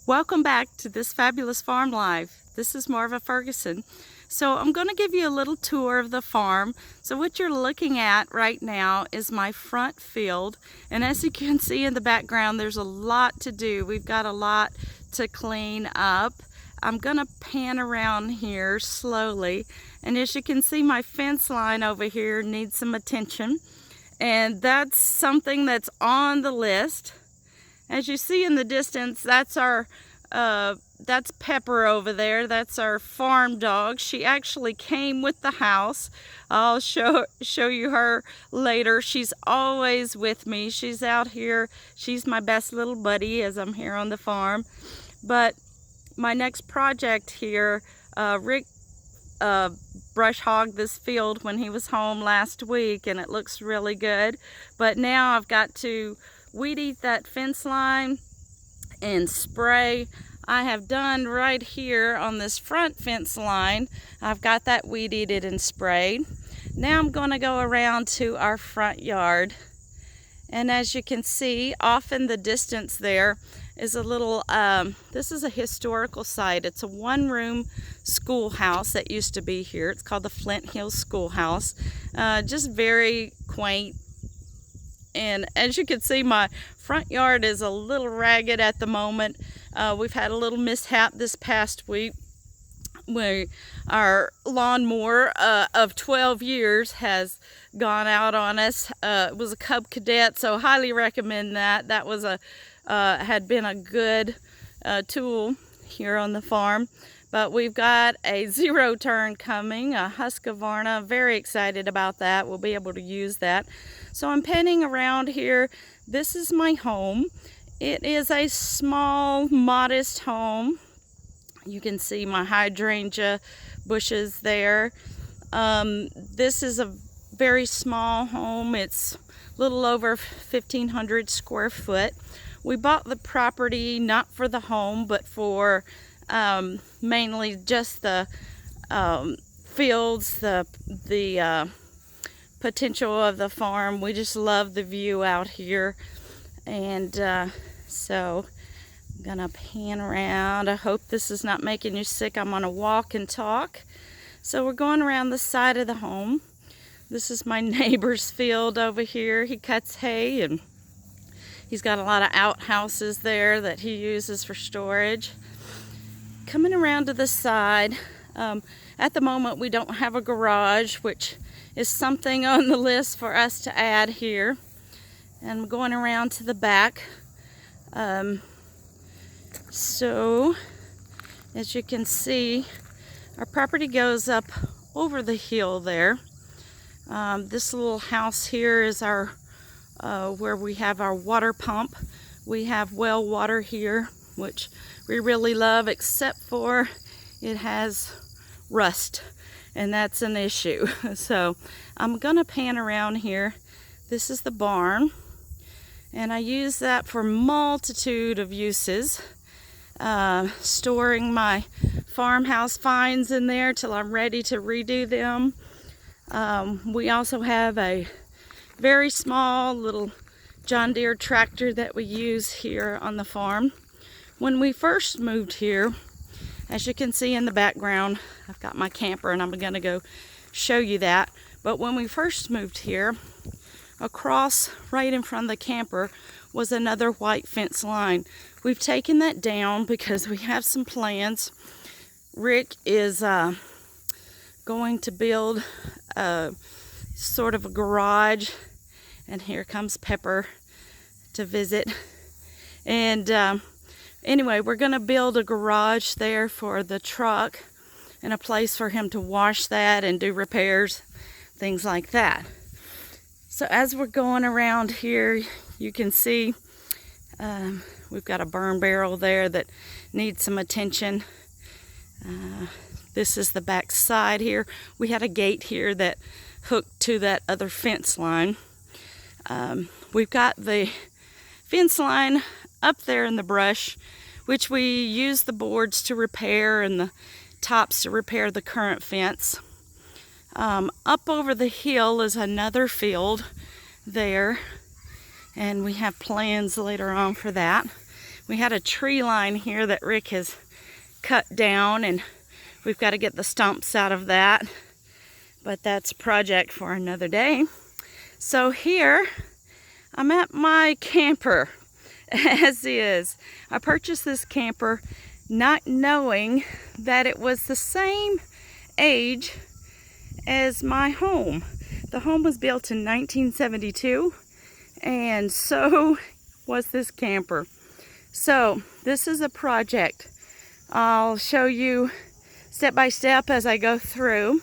Welcome back to this fabulous farm life. This is Marva Ferguson. So I'm going to give you a little tour of the farm. So what you're looking at right now is my front field, and as you can see in the background, there's a lot to do. We've got a lot to clean up. I'm going to pan around here slowly, and as you can see, my fence line over here needs some attention, and that's something that's on the list. As you see in the distance, that's Pepper over there. That's our farm dog. She actually came with the house. I'll show you her later. She's always with me. She's out here. She's my best little buddy as I'm here on the farm. But my next project here, Rick brush hogged this field when he was home last week, and it looks really good. But now I've got to weed eat that fence line and spray. I have done right here on this front fence line. I've got that weed eated and sprayed. Now I'm going to go around to our front yard, and as you can see off in the distance there is a little this is a historical site. It's a one-room schoolhouse that used to be here. It's called the Flint Hills Schoolhouse. Just very quaint. And as you can see, my front yard is a little ragged at the moment. We've had a little mishap this past week where our lawnmower of 12 years has gone out on us. It was a Cub Cadet, so highly recommend that. That was had been a good tool here on the farm. But we've got a zero turn coming, a Husqvarna. Very excited about that. We'll be able to use that. So I'm panning around here. This is my home. It is a small, modest home. You can see my hydrangea bushes there. This is a very small home. It's a little over 1,500 square foot. We bought the property not for the home, but for mainly just the fields, the potential of the farm. We just love the view out here, and so I'm gonna pan around. I hope this is not making you sick. I'm gonna walk and talk. So we're going around the side of the home. This is my neighbor's field over here. He cuts hay, and he's got a lot of outhouses there that he uses for storage. Coming around to the side, at the moment we don't have a garage, which is something on the list for us to add here. And I'm going around to the back. So as you can see, our property goes up over the hill there. This little house here is our where we have our water pump. We have well water here, which we really love, except for it has rust, and that's an issue. So I'm gonna pan around here. This is the barn, and I use that for multitude of uses. Storing my farmhouse finds in there till I'm ready to redo them. We also have a very small little John Deere tractor that we use here on the farm. When we first moved here, as you can see in the background, I've got my camper, and I'm gonna go show you that. But when we first moved here, across right in front of the camper was another white fence line. We've taken that down because we have some plans. Rick is going to build sort of a garage, and here comes Pepper to visit. And anyway, we're going to build a garage there for the truck and a place for him to wash that and do repairs, things like that. So as we're going around here, you can see we've got a burn barrel there that needs some attention. This is the back side here. We had a gate here that hooked to that other fence line. We've got the fence line up there in the brush, which we use the boards to repair and the tops to repair the current fence. Up over the hill is another field there, and we have plans later on for that. We had a tree line here that Rick has cut down, and we've got to get the stumps out of that. But that's a project for another day. So here, I'm at my camper, as is. I purchased this camper not knowing that it was the same age as my home. The home was built in 1972, and so was this camper. So this is a project. I'll show you step by step as I go through.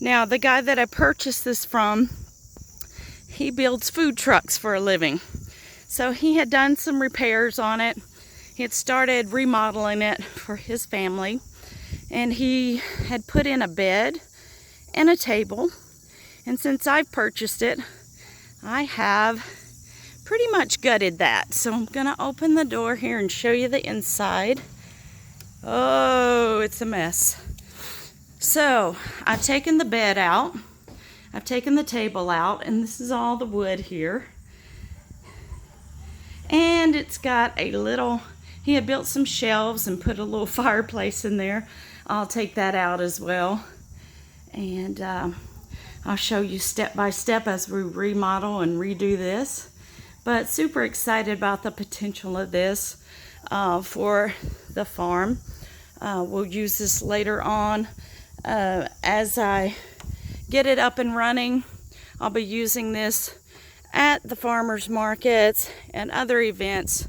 Now, the guy that I purchased this from, he builds food trucks for a living. So he had done some repairs on it. He had started remodeling it for his family. And he had put in a bed and a table. And since I've purchased it, I have pretty much gutted that. So I'm going to open the door here and show you the inside. Oh, it's a mess. So I've taken the bed out. I've taken the table out, and this is all the wood here. And it's got a little, he had built some shelves and put a little fireplace in there. I'll take that out as well. And I'll show you step by step as we remodel and redo this. But super excited about the potential of this for the farm. We'll use this later on. As I get it up and running, I'll be using this at the farmers markets and other events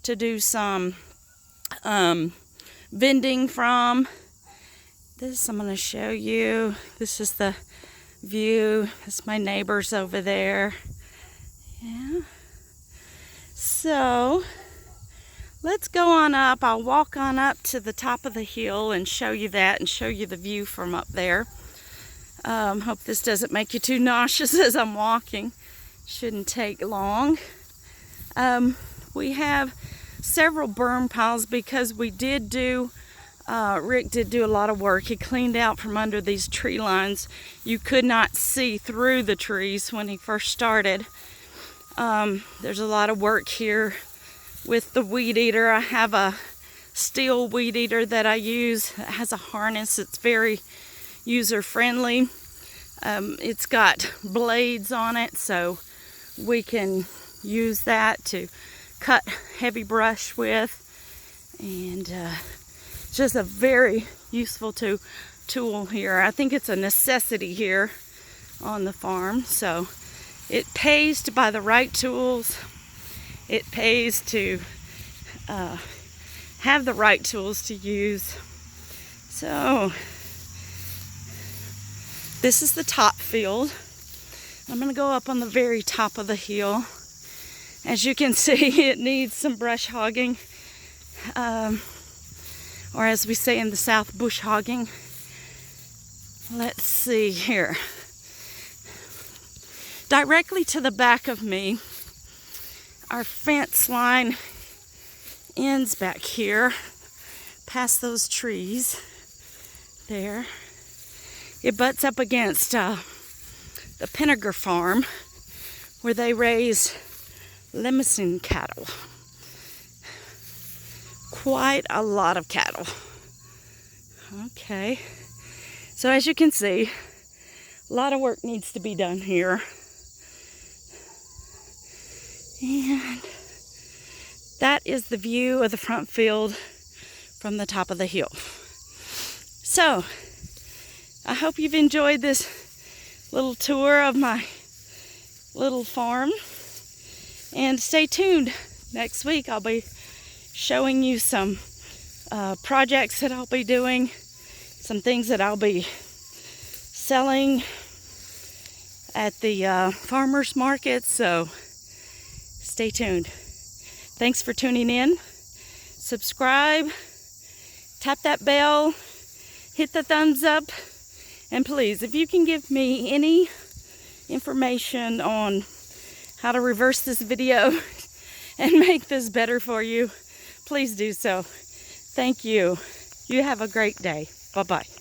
to do some vending from. This I'm going to show you. This is the view. That's my neighbors over there. Yeah. So let's go on up. I'll walk on up to the top of the hill and show you that and show you the view from up there. Hope this doesn't make you too nauseous as I'm walking. Shouldn't take long. We have several burn piles because we did do, Rick did do a lot of work. He cleaned out from under these tree lines. You could not see through the trees when he first started. There's a lot of work here with the weed eater. I have a steel weed eater that I use. It has a harness. It's very user friendly. It's got blades on it, so we can use that to cut heavy brush with. And it's just a very useful tool here. I think it's a necessity here on the farm. So it pays to buy the right tools. It pays to have the right tools to use. So this is the top field. I'm going to go up on the very top of the hill. As you can see, it needs some brush hogging, or as we say in the South, bush hogging. Let's see here. Directly to the back of me, our fence line ends back here, past those trees there. It butts up against the Pinnegar farm, where they raise Limousin cattle. Quite a lot of cattle. Okay, so as you can see, a lot of work needs to be done here. And that is the view of the front field from the top of the hill. So I hope you've enjoyed this little tour of my little farm. And stay tuned. Next week I'll be showing you some projects that I'll be doing, some things that I'll be selling at the farmers market. So stay tuned. Thanks for tuning in. Subscribe, tap that bell, hit the thumbs up, and please, if you can give me any information on how to reverse this video and make this better for you, please do so. Thank you. You have a great day. Bye-bye.